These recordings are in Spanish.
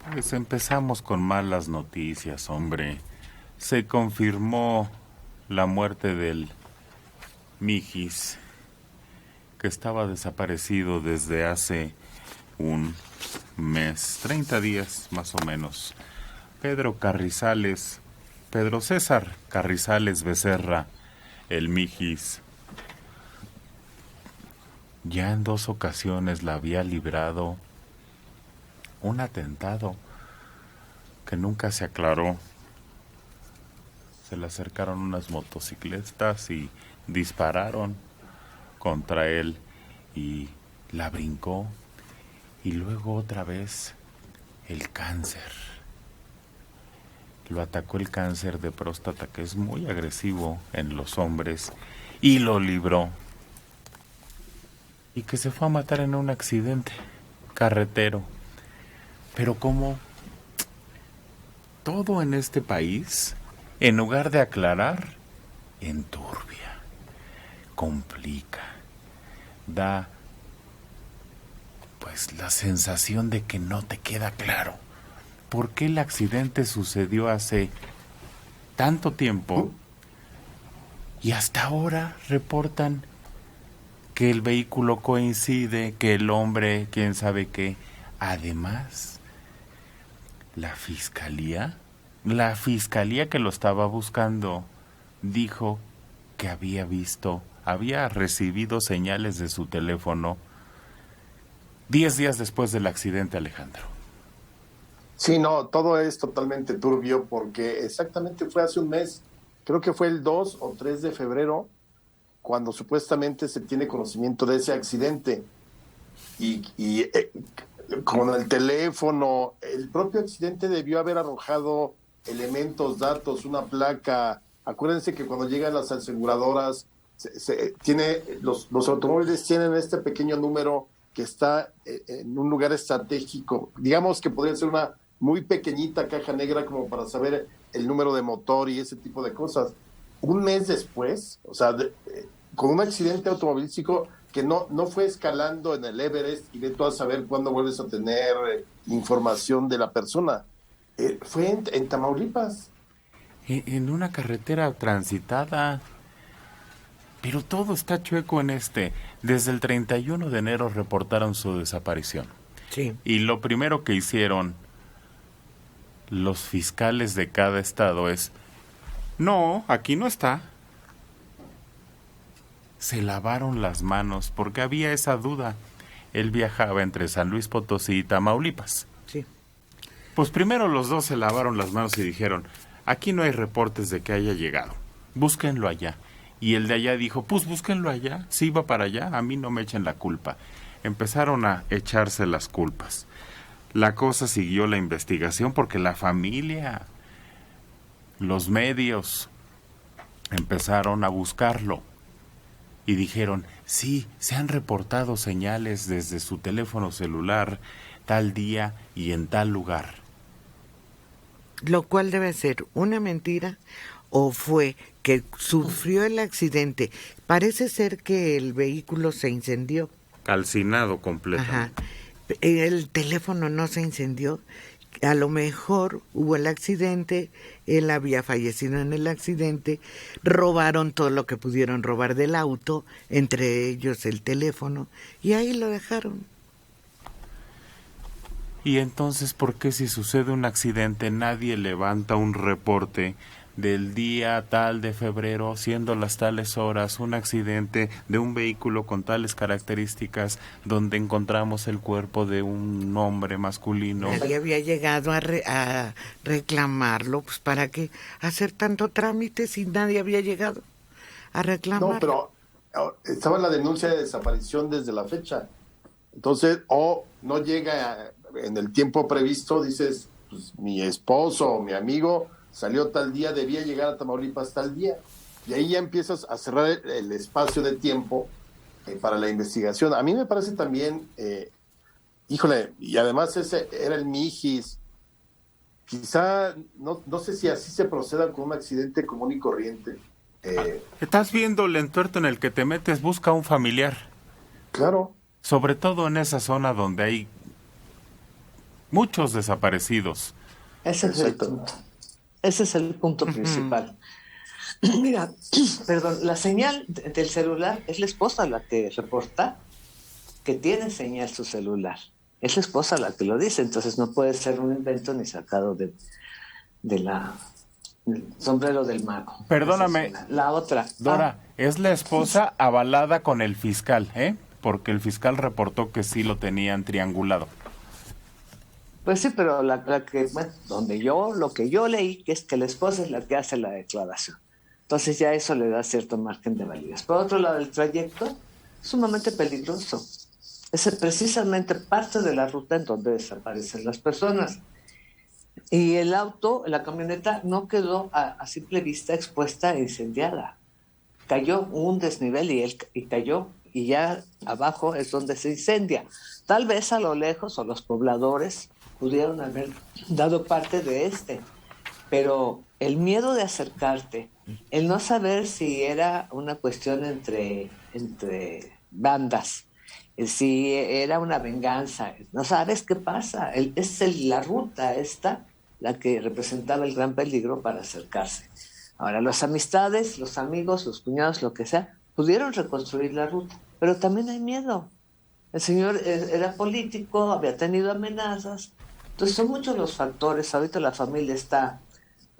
Pues empezamos con malas noticias, hombre. Se confirmó la muerte del Mijis, que estaba desaparecido desde hace un mes, 30 días más o menos. Pedro César Carrizales Becerra, el Mijis, ya en 2 ocasiones la había librado un atentado que nunca se aclaró. Se le acercaron unas motocicletas y dispararon contra él y la brincó. Y luego otra vez el cáncer. Lo atacó el cáncer de próstata, que es muy agresivo en los hombres, y lo libró. Y que se fue a matar en un accidente carretero. Pero como todo en este país, en lugar de aclarar, enturbia, complica, da pues la sensación de que no te queda claro por qué el accidente sucedió hace tanto tiempo y hasta ahora reportan que el vehículo coincide, que el hombre, quién sabe qué. Además, la fiscalía que lo estaba buscando, dijo que había recibido señales de su teléfono 10 días después del accidente, Alejandro. Sí, no, todo es totalmente turbio porque exactamente fue hace un mes, creo que fue el 2 o 3 de febrero, cuando supuestamente se tiene conocimiento de ese accidente. Y con el teléfono, el propio accidente debió haber arrojado elementos, datos, una placa. Acuérdense que cuando llegan las aseguradoras, los automóviles tienen este pequeño número que está en un lugar estratégico. Digamos que podría ser una muy pequeñita caja negra como para saber el número de motor y ese tipo de cosas. Un mes después, o sea, con un accidente automovilístico que no fue escalando en el Everest y de todo a saber cuándo vuelves a tener información de la persona. Fue en Tamaulipas. En una carretera transitada. Pero todo está chueco en este. Desde el 31 de enero reportaron su desaparición. Sí. Y lo primero que hicieron los fiscales de cada estado es: no, aquí no está. Se lavaron las manos porque había esa duda. Él viajaba entre San Luis Potosí y Tamaulipas. Sí. Pues primero los dos se lavaron las manos y dijeron: aquí no hay reportes de que haya llegado, búsquenlo allá. Y el de allá dijo: pues búsquenlo allá, si iba para allá, a mí no me echen la culpa. Empezaron a echarse las culpas. La cosa siguió la investigación porque la familia, los medios, empezaron a buscarlo. Y dijeron: sí, se han reportado señales desde su teléfono celular tal día y en tal lugar. Lo cual debe ser una mentira, o fue que sufrió el accidente. Parece ser que el vehículo se incendió. Calcinado completo. Ajá. El teléfono no se incendió. A lo mejor hubo el accidente, él había fallecido en el accidente, robaron todo lo que pudieron robar del auto, entre ellos el teléfono, y ahí lo dejaron. Y entonces, ¿por qué si sucede un accidente nadie levanta un reporte del día tal de febrero, siendo las tales horas, un accidente de un vehículo con tales características, donde encontramos el cuerpo de un hombre masculino? Nadie había llegado a reclamarlo, pues ¿para qué hacer tanto trámite si nadie había llegado a reclamar? No, pero estaba la denuncia de desaparición desde la fecha. Entonces, o no llega en el tiempo previsto, dices, pues mi esposo o mi amigo salió tal día, debía llegar a Tamaulipas tal día. Y ahí ya empiezas a cerrar el espacio de tiempo para la investigación. A mí me parece también, híjole, y además ese era el Mijis. Quizá, no sé si así se proceda con un accidente común y corriente. Estás viendo el entuerto en el que te metes, busca un familiar. Claro. Sobre todo en esa zona donde hay Muchos desaparecidos. Ese es el punto. Ese es el punto principal. Mira, perdón, la señal del celular es la esposa la que reporta que tiene señal su celular. Es la esposa la que lo dice, entonces no puede ser un invento ni sacado del sombrero del mago. Perdóname. La otra. Dora, es la esposa avalada con el fiscal, porque el fiscal reportó que sí lo tenían triangulado. Pues sí, pero la que, bueno, lo que yo leí, que es que la esposa es la que hace la declaración. Entonces ya eso le da cierto margen de validez. Por otro lado, el trayecto sumamente peligroso. Es precisamente parte de la ruta en donde desaparecen las personas. Y el auto, la camioneta, no quedó a simple vista expuesta e incendiada. Cayó un desnivel y cayó, y ya abajo es donde se incendia. Tal vez a lo lejos, o los pobladores pudieron haber dado parte de pero el miedo de acercarte, el no saber si era una cuestión entre bandas, si era una venganza, no sabes qué pasa. La ruta esta la que representaba el gran peligro para acercarse. Ahora, las amistades, los amigos, los cuñados, lo que sea, pudieron reconstruir la ruta, pero también hay miedo. El señor era político, había tenido amenazas, entonces son muchos los factores. Ahorita la familia está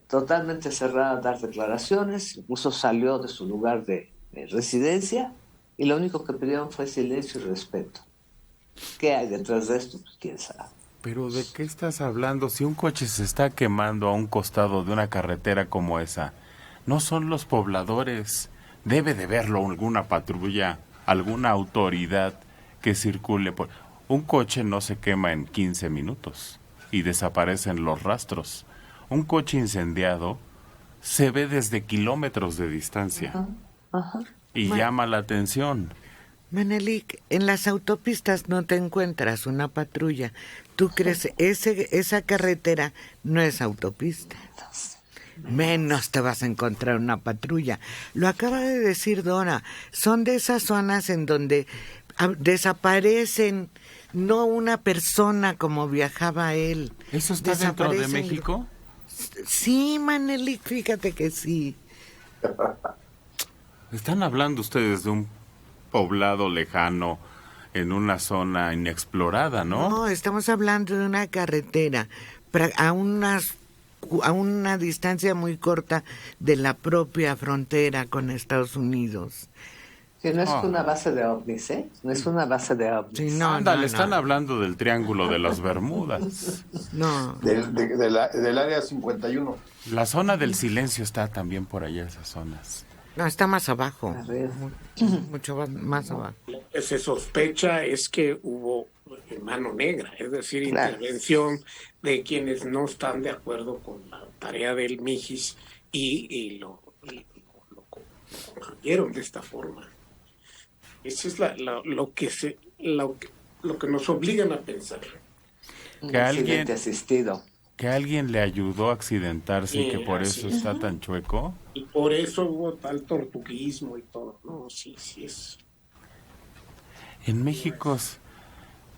totalmente cerrada a dar declaraciones, incluso salió de su lugar de residencia, y lo único que pidieron fue silencio y respeto. ¿Qué hay detrás de esto? Pues quién sabe. ¿Pero de qué estás hablando? Si un coche se está quemando a un costado de una carretera como esa, no son los pobladores. Debe de verlo alguna patrulla, alguna autoridad que circule por... Un coche no se quema en 15 minutos y desaparecen los rastros. Un coche incendiado se ve desde kilómetros de distancia. Y llama la atención. Manelik, en las autopistas no te encuentras una patrulla. ¿Tú crees esa carretera no es autopista? Menos te vas a encontrar una patrulla. Lo acaba de decir Dora. Son de esas zonas en donde desaparecen, no una persona como viajaba él. ¿Eso está dentro de México? Sí, Manelik, fíjate que sí. Están hablando ustedes de un poblado lejano en una zona inexplorada, ¿no? No, estamos hablando de una carretera a una distancia muy corta de la propia frontera con Estados Unidos. Que no es una base de ovnis, ¿eh? No es una base de ovnis. Sí, no, Ándale, están hablando del Triángulo de las Bermudas. No. Del área 51. La zona del silencio está también por allá, esas zonas. No, está más abajo. A ver. Mucho más abajo. Lo que se sospecha es que hubo mano negra, es decir, intervención de quienes no están de acuerdo con la tarea del Mijis y lo concluyeron de esta forma. Eso es lo que nos obligan a pensar. Que alguien le ayudó a accidentarse y que por eso está tan chueco. Y por eso hubo tal tortuguismo y todo. No, sí es. En México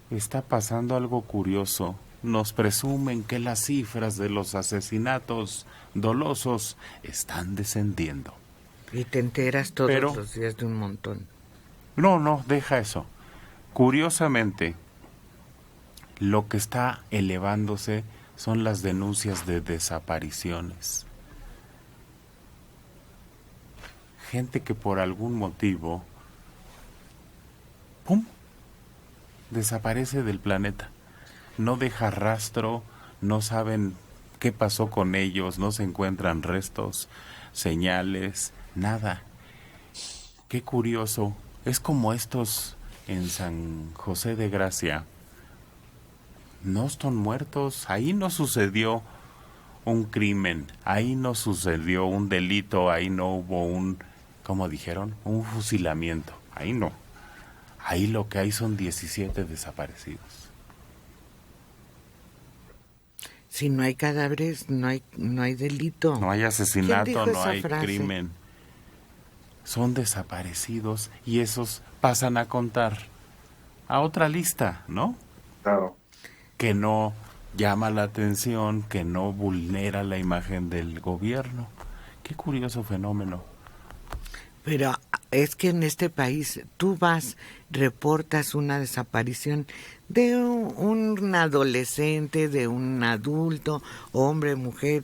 está pasando algo curioso. Nos presumen que las cifras de los asesinatos dolosos están descendiendo. Y te enteras todos los días de un montón. No, deja eso. Curiosamente, lo que está elevándose son las denuncias de desapariciones. Gente que por algún motivo, ¡pum!, desaparece del planeta. No deja rastro, no saben qué pasó con ellos, no se encuentran restos, señales, nada. Qué curioso. Es como estos en San José de Gracia. No están muertos. Ahí no sucedió un crimen. Ahí no sucedió un delito. Ahí no hubo ¿cómo dijeron? Un fusilamiento. Ahí no. Ahí lo que hay son 17 desaparecidos. Si no hay cadáveres, no hay delito. No hay asesinato, no hay frase? crimen. Son desaparecidos y esos pasan a contar a otra lista, ¿no? Claro. Que no llama la atención que no vulnera la imagen del gobierno. Qué curioso fenómeno. Pero es que en este país tú vas, reportas una desaparición de un adolescente, de un adulto, hombre, mujer,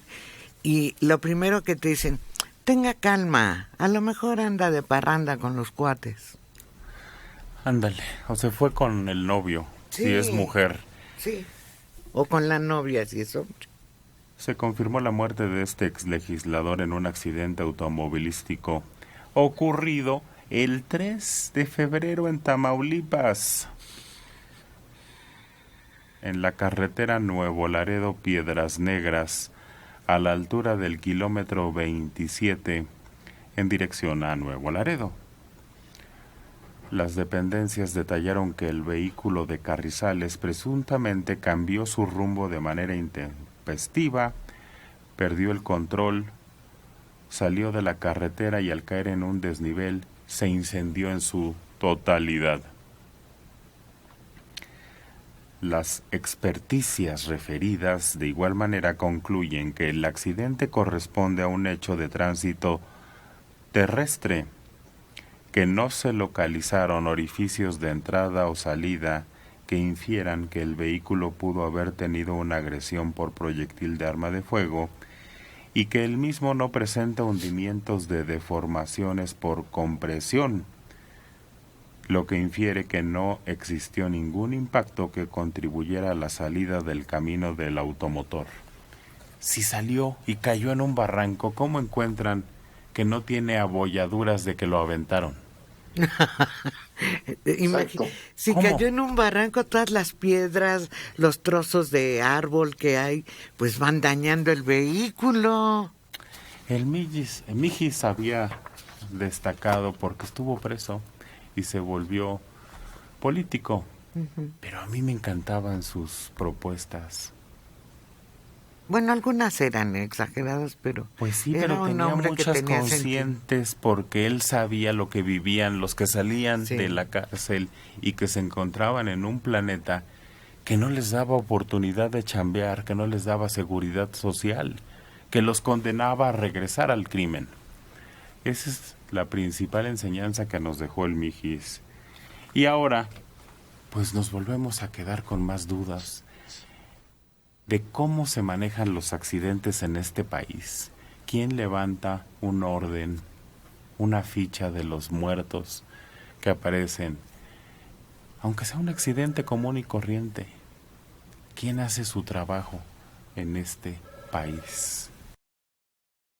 y lo primero que te dicen, tenga calma, a lo mejor anda de parranda con los cuates. Ándale, o se fue con el novio, Sí, si es mujer. Sí, o con la novia, si es hombre. Se confirmó la muerte de este exlegislador en un accidente automovilístico ocurrido el 3 de febrero en Tamaulipas, en la carretera Nuevo Laredo Piedras Negras, a la altura del kilómetro 27, en dirección a Nuevo Laredo. Las dependencias detallaron que el vehículo de Carrizales presuntamente cambió su rumbo de manera intempestiva, perdió el control, salió de la carretera y al caer en un desnivel se incendió en su totalidad. Las experticias referidas de igual manera concluyen que el accidente corresponde a un hecho de tránsito terrestre, que no se localizaron orificios de entrada o salida que infieran que el vehículo pudo haber tenido una agresión por proyectil de arma de fuego y que el mismo no presenta hundimientos de deformaciones por compresión, lo que infiere que no existió ningún impacto que contribuyera a la salida del camino del automotor. Si salió y cayó en un barranco, ¿cómo encuentran que no tiene abolladuras de que lo aventaron? Si ¿Cómo? cayó en un barranco, todas las piedras, los trozos de árbol que hay, pues van dañando el vehículo. El Mijis había destacado porque estuvo preso y se volvió político, pero a mí me encantaban sus propuestas. Bueno, algunas eran exageradas, pero Pues sí, era pero un tenía hombre que muchas tenía conscientes porque él sabía lo que vivían los que salían Sí. de la cárcel y que se encontraban en un planeta que no les daba oportunidad de chambear, que no les daba seguridad social, que los condenaba a regresar al crimen. Esa es la principal enseñanza que nos dejó el Mijis. Y ahora, pues nos volvemos a quedar con más dudas de cómo se manejan los accidentes en este país. ¿Quién levanta un orden, una ficha de los muertos que aparecen? Aunque sea un accidente común y corriente, ¿quién hace su trabajo en este país?